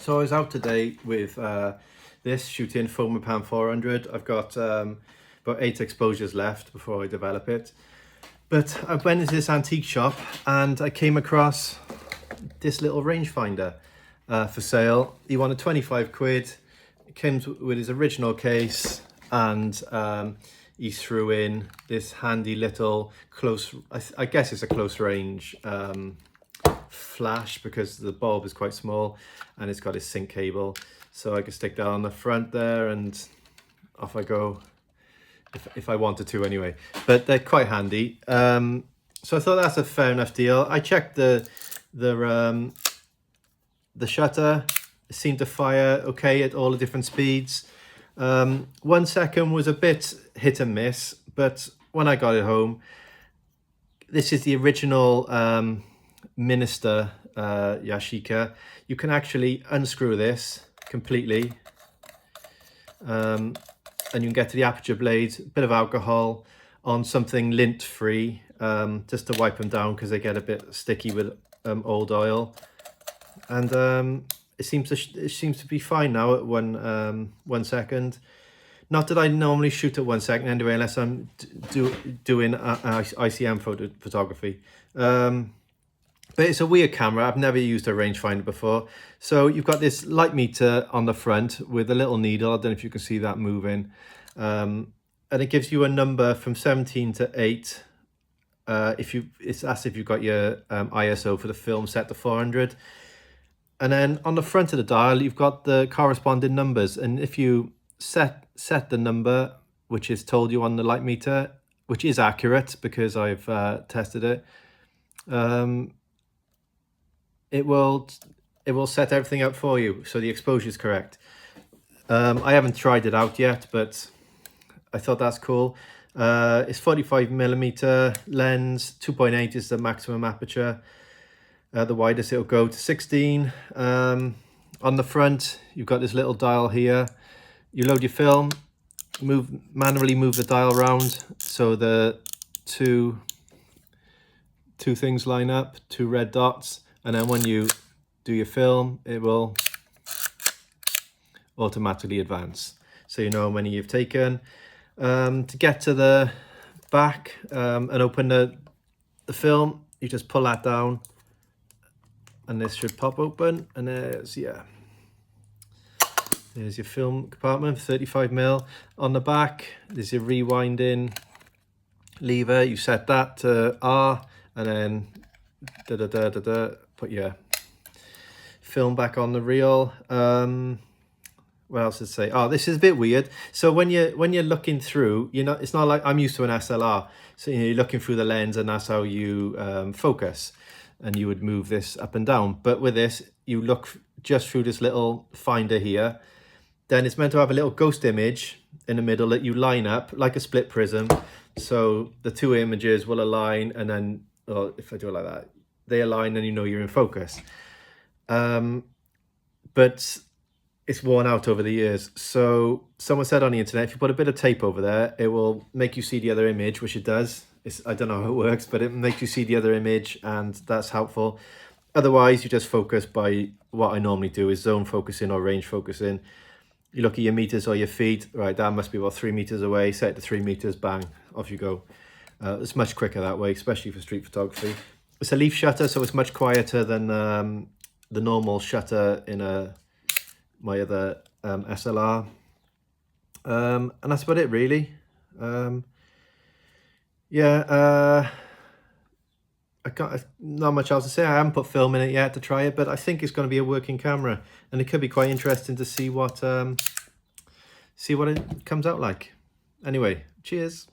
So I was out today with this shooting foam pan 400. I've got about 8 exposures left before I develop it. But I went into this antique shop and I came across this little rangefinder for sale. He wanted 25 quid. It came with his original case, and he threw in this handy little close, I guess it's a close range flash, because the bulb is quite small and it's got his sync cable, so I can stick that on the front there and off I go if I wanted to anyway. But they're quite handy, so I thought that's a fair enough deal. I checked the shutter. It seemed to fire okay at all the different speeds. 1 second was a bit hit and miss, but when I got it home, this is the original Minister Yashica. You can actually unscrew this completely, and you can get to the aperture blades, a bit of alcohol on something lint free, just to wipe them down because they get a bit sticky with old oil. And it seems to be fine now at 1 second. Not that I normally shoot at 1 second anyway, unless I'm doing ICM photography. But it's a weird camera. I've never used a rangefinder before. So you've got this light meter on the front with a little needle. I don't know if you can see that moving. And it gives you a number from 17 to 8. That's if you've got your ISO for the film set to 400. And then on the front of the dial, you've got the corresponding numbers. And if you set the number, which is told you on the light meter, which is accurate because I've tested it, it will set everything up for you, so the exposure is correct. I haven't tried it out yet, but I thought that's cool. It's 45mm lens, 2.8 is the maximum aperture. The widest it'll go to 16. On the front, you've got this little dial here. You load your film, manually move the dial around so the two things line up, 2 red dots, and then when you do your film, it will automatically advance, so you know how many you've taken. To get to the back and open the film, you just pull that down and this should pop open, and there's your film compartment, 35mm. On the back, there's your rewinding lever. You set that to R, and then put your film back on the reel. What else to say? Oh, this is a bit weird. So when you're looking through, it's not like I'm used to an SLR. So you're looking through the lens, and that's how you focus, and you would move this up and down. But with this, you look just through this little finder here. Then it's meant to have a little ghost image in the middle that you line up like a split prism. So the 2 images will align, and then, well, if I do it like that, they align and you know you're in focus. But it's worn out over the years. So someone said on the internet, if you put a bit of tape over there, it will make you see the other image, which it does. I don't know how it works, but it makes you see the other image, and that's helpful. Otherwise, you just focus by what I normally do, is zone focusing or range focusing. You look at your meters or your feet, right, that must be about 3 meters away, set it to 3 meters, bang, off you go. It's much quicker that way, especially for street photography. It's a leaf shutter, so it's much quieter than the normal shutter in my other SLR. And that's about it, really. Not much else to say. I haven't put film in it yet to try it, but I think it's going to be a working camera, and it could be quite interesting to see what it comes out like. Anyway, cheers.